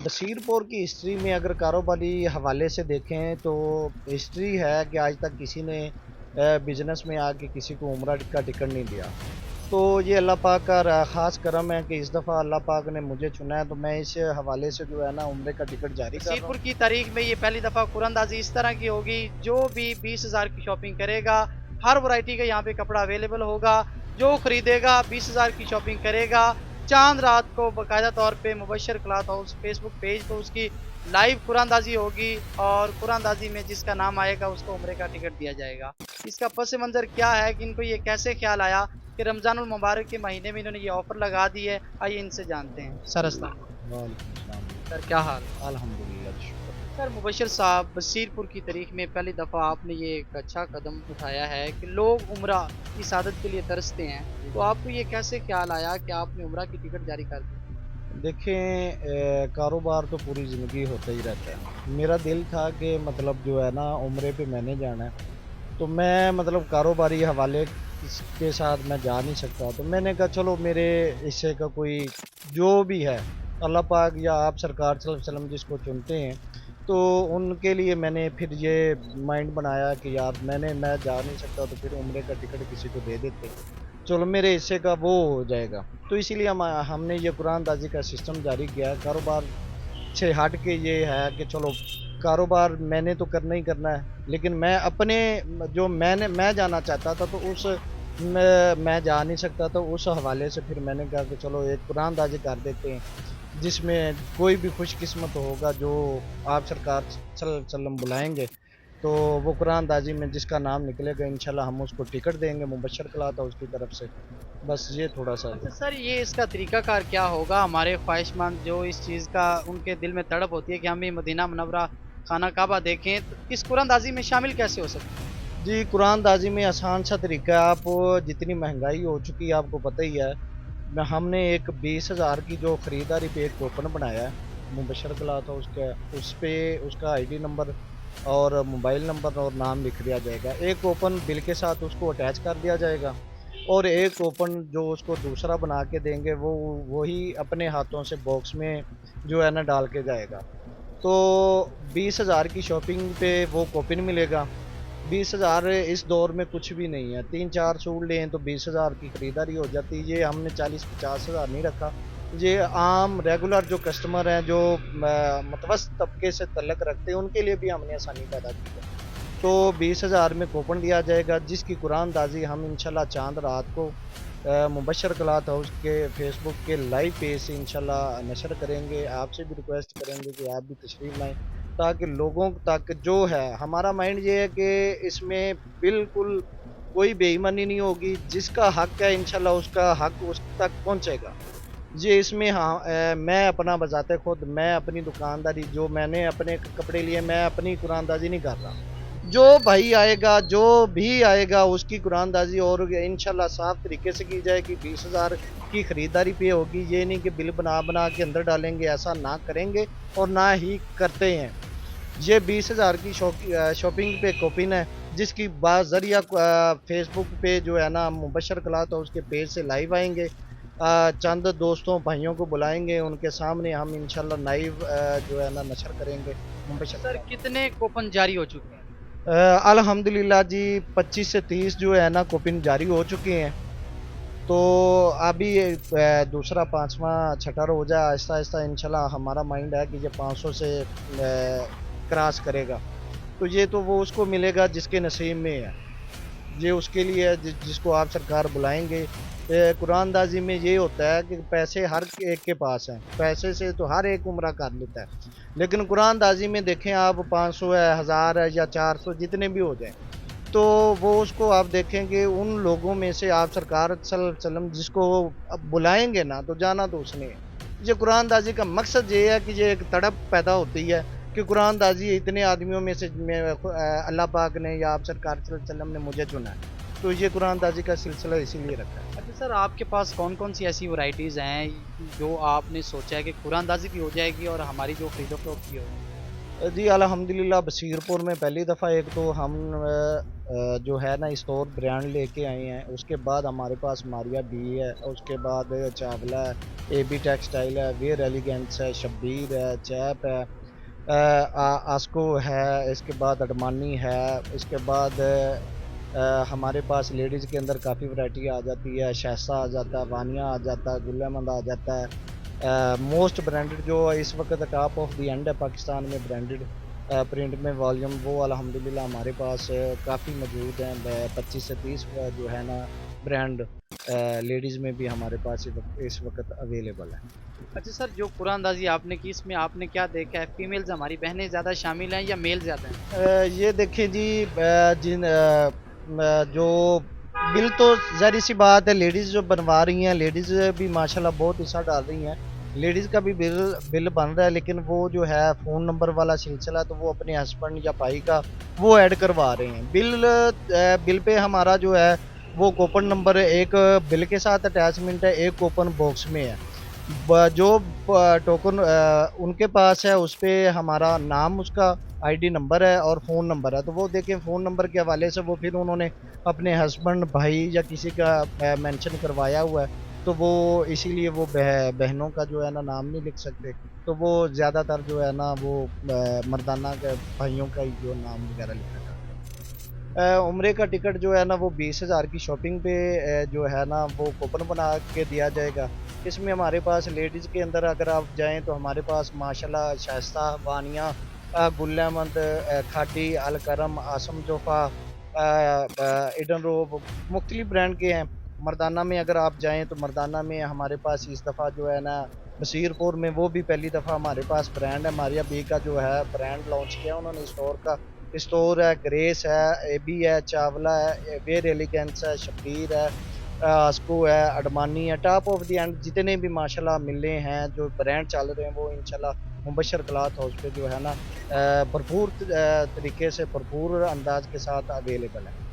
बशीरपुर की हिस्ट्री में अगर कारोबारी हवाले से देखें तो हिस्ट्री है कि आज तक किसी ने बिजनेस में आके किसी को उम्रा का टिकट नहीं दिया। तो ये अल्लाह पाक का ख़ास करम है कि इस दफ़ा अल्लाह पाक ने मुझे चुना है, तो मैं इस हवाले से जो है ना उम्रे का टिकट जारी कर रहा बशीरपुर हूँ। की तारीख में ये पहली दफ़ा कुरानदाजी इस तरह की होगी, जो भी 20,000 की शॉपिंग करेगा, हर वैरायटी का यहाँ पे कपड़ा अवेलेबल होगा। जो खरीदेगा 20,000 की शॉपिंग करेगा। चांद रात को बाकायदा तौर पे Mubashar cloth house Facebook page पे उसकी लाइव कुरानदाजी होगी और कुरानदाजी में जिसका नाम आएगा उसको उम्रे का टिकट दिया जाएगा। इसका पस मंज़र क्या है कि इनको ये कैसे ख़्याल आया कि रमज़ानुल मुबारक के महीने में इन्होंने ये ऑफ़र लगा दी है। आइए इनसे जानते हैं। सर अस्सलाम वालेकुम। वालेकुम अस्सलाम। सर क्या हाल है? अल्हम्दुलिल्लाह जी, शुक्र। सर मुबशर साहब, बशीरपुर की तारीख में पहली दफ़ा आपने ये एक अच्छा कदम उठाया है कि लोग उम्रा की सादत के लिए तरसते हैं। तो आपको ये कैसे ख्याल आया कि आपने उम्रा की टिकट जारी कर दी? देखें, कारोबार तो पूरी ज़िंदगी होता ही रहता है। मेरा दिल था कि मतलब जो है ना उम्रे पे मैंने जाना है, तो मैं मतलब कारोबारी हवाले के साथ मैं जा नहीं सकता, तो मैंने कहा चलो मेरे हिस्से का कोई जो भी है, अल्लाह पाक या आप सरकार सल्लल्लाहु अलैहि वसल्लम जिसको चुनते हैं, तो उनके लिए मैंने फिर ये माइंड बनाया कि यार मैं जा नहीं सकता, तो फिर उम्रे का टिकट किसी को दे देते, चलो मेरे हिस्से का वो हो जाएगा। तो इसीलिए हमने ये कुरानदाजी का सिस्टम जारी किया है। कारोबार से हट के ये है कि चलो कारोबार मैंने तो करना ही करना है, लेकिन मैं अपने जो मैं जाना चाहता था तो उस मैं जा नहीं सकता, तो उस हवाले से फिर मैंने कहा कि चलो एक कुरानदाजी कर देते हैं, जिसमें कोई भी खुशकिस्मत होगा जो आप सरकार सल्लल्लाहु अलैहि वसल्लम बुलाएंगे, तो वो कुरानदाजी में जिसका नाम निकलेगा इंशाल्लाह हम उसको टिकट देंगे मुबशर कला था उसकी तरफ से। बस ये थोड़ा सा अच्छा सर, ये इसका तरीक़ाकार क्या होगा? हमारे ख्वाहिशमंद जो इस चीज़ का उनके दिल में तड़प होती है कि हम भी मदीना मुनव्वरा खाना काबा देखें, तो इस कुरानदाजी में शामिल कैसे हो सकते हैं? जी, कुरानदाजी में आसान सा तरीका है। आप जितनी महंगाई हो चुकी है आपको पता ही है। हमने एक 20,000 की जो खरीदारी पे एक कूपन बनाया है, मुबशर कला था उसका, उस पे उसका आईडी नंबर और मोबाइल नंबर और नाम लिख दिया जाएगा। एक कूपन बिल के साथ उसको अटैच कर दिया जाएगा और एक कूपन जो उसको दूसरा बना के देंगे वो वही अपने हाथों से बॉक्स में जो है ना डाल के जाएगा। तो 20,000 की शॉपिंग पे वो कूपन मिलेगा। 20,000 इस दौर में कुछ भी नहीं है। 3-4 सूट लें तो 20,000 की खरीदारी हो जाती है। ये हमने 40-50 हज़ार नहीं रखा। ये आम रेगुलर जो कस्टमर हैं, जो मतवसत तबके से तल्लक रखते हैं, उनके लिए भी हमने आसानी पैदा की है। तो 20,000 में कूपन दिया जाएगा, जिसकी कुरानदाजी हम इंशाल्लाह चाँद रात को मुबशर क्लॉथ हाउस के फेसबुक के लाइव पेज से इंशाल्लाह नशर करेंगे। आपसे भी रिक्वेस्ट करेंगे कि आप भी तशरीफ़ लाएँ, ताकि लोगों तक जो है, हमारा माइंड ये है कि इसमें बिल्कुल कोई बेईमानी नहीं होगी। जिसका हक है इंशाल्लाह उसका हक उस तक पहुँचेगा। जी, इसमें हाँ, मैं अपना बज़ाते खुद मैं अपनी दुकानदारी जो मैंने अपने कपड़े लिए, मैं अपनी कुरानदाजी नहीं कर रहा। जो भाई आएगा, जो भी आएगा उसकी कुरानदाजी और इंशाल्लाह साफ तरीके से की जाएगी। 20,000 की खरीदारी पे होगी, ये नहीं कि बिल बना-बना के अंदर डालेंगे, ऐसा ना करेंगे और ना ही करते हैं। ये 20,000 की शॉपिंग पे कूपन है, जिसकी बाज़रिया फ़ेसबुक पे जो है ना मुबशर क्लॉथ हाउस के पेज से लाइव आएँगे। चंद दोस्तों, भाइयों को बुलाएँगे, उनके सामने हम इंशाल्लाह लाइव जो है ना नशर करेंगे अच्छा मुबशर सर, क्लॉथ। कितने कूपन जारी हो चुके हैं? अल्हम्दुलिल्लाह जी, 25 से 30 जो है ना कूपन जारी हो चुके हैं। तो अभी दूसरा 5वां छठा रोज़ा आहिस्ता-आहिस्ता इंशाल्लाह हमारा माइंड है कि ये 500 से क्रॉस करेगा। तो ये तो वो उसको मिलेगा जिसके नसीब में है। ये उसके लिए है जिसको आप सरकार बुलाएँगे। कुरानदाज़ी में ये होता है कि पैसे हर एक के पास हैं। पैसे से तो हर एक उम्रा कर लेता है। लेकिन कुरानदाज़ी में देखें आप, 500 है, 1000 है या 400 जितने भी हो जाएँ, तो वो उसको आप देखेंगे उन लोगों में से आप सरकार सल्लल्लाहु अलैहि वसल्लम जिसको अब बुलाएँगे ना, तो जाना तो उसने है। ये कुरानदाज़ी का मकसद ये है कि ये एक तड़प पैदा होती है कि कुरानदाज़ी इतने आदमियों में से अल्लाह पाक ने या आप सरकार सल्लल्लाहु अलैहि वसल्लम ने मुझे चुना है। तो ये कुरानदाज़ी का सिलसिला इसीलिए रखा है। अच्छा सर, आपके पास कौन-कौन सी ऐसी वैराइटीज़ हैं जो आपने सोचा है कि कुरानदाज़ी भी हो जाएगी और हमारी जो खरीदो-फरोख्त भी होगी? जी अल्हम्दुलिल्लाह बसीरपुर में पहली दफ़ा एक तो हम जो है ना स्टोर ब्रांड लेके आए हैं। उसके बाद हमारे पास मारिया बी है, उसके बाद चावला है, एबी टेक्सटाइल है, वेयर एलिगेंस है, शब्बीर है, चैप है, आस्को है, इसके बाद अडमानी है, इसके बाद हमारे पास लेडीज़ के अंदर काफ़ी वैरायटी आ जाती है। शैसा आ जाता है, वानिया आ जाता है, गुल्लेमंद आ जाता है। मोस्ट ब्रांडेड जो इस वक्त टॉप ऑफ दी एंड है पाकिस्तान में ब्रांडेड प्रिंट में वॉल्यूम, वो अल्हम्दुलिल्लाह हमारे पास काफ़ी मौजूद हैं। 25 से 30 जो है ना ब्रांड लेडीज़ में भी हमारे पास इस वक्त अवेलेबल है। अच्छा सर, जो कुरानंदाजी आपने की, इसमें आपने क्या देखा है? फीमेल्स हमारी बहनें ज़्यादा शामिल हैं या मेल ज़्यादा हैं? ये देखिए जी, जो बिल तो ज़ाहिर सी बात है, लेडीज़ जो बनवा रही हैं, लेडीज़ भी माशाल्लाह बहुत हिस्सा डाल रही हैं। लेडीज़ का भी बिल बिल बन रहा है, लेकिन वो जो है फ़ोन नंबर वाला सिलसिला तो वो अपने हस्बैंड या भाई का वो ऐड करवा रहे हैं। बिल पे हमारा जो है वो कूपन नंबर एक बिल के साथ अटैचमेंट है, एक कूपन बॉक्स में है। जो टोकन उनके पास है उस पे हमारा नाम, उसका आईडी नंबर है और फ़ोन नंबर है। तो वो देखें फ़ोन नंबर के हवाले से वो फिर उन्होंने अपने हस्बैंड, भाई या किसी का मेंशन करवाया हुआ है। तो वो इसीलिए वो बहनों का जो है ना नाम नहीं लिख सकते। तो वो ज़्यादातर जो है ना वो मर्दाना के भाइयों का ही जो नाम वगैरह लिखा जाता है। उम्रे का टिकट जो है ना वो 20,000 की शॉपिंग पे जो है ना वो कूपन बना के दिया जाएगा। इसमें हमारे पास लेडीज़ के अंदर अगर आप जाएँ तो हमारे पास माशाल्लाह शाइस्ता, वानिया, गुल्लेमंद, खाटी, अल करम, आसम जोफ़ा, ईडन रोब, मुख्तलिफ ब्रांड के हैं। मर्दाना में अगर आप जाएँ तो मर्दाना में हमारे पास इस दफ़ा जो है ना बसीरपुर में वो भी पहली दफ़ा हमारे पास ब्रांड है। मारिया बी का जो है ब्रांड लॉन्च किया उन्होंने स्टोर का। स्टोर है, ग्रेस है, एबी है, चावला है, वेयर एलिगेंस है, शब्बीर है, आस्को है, अडमानी है। टॉप ऑफ द एंड जितने भी माशाल्लाह मिले हैं, जो ब्रांड चल रहे हैं, वो इंशाल्लाह मुबशर क्लॉथ हाउस पे जो है ना भरपूर तरीके से, भरपूर अंदाज के साथ अवेलेबल है।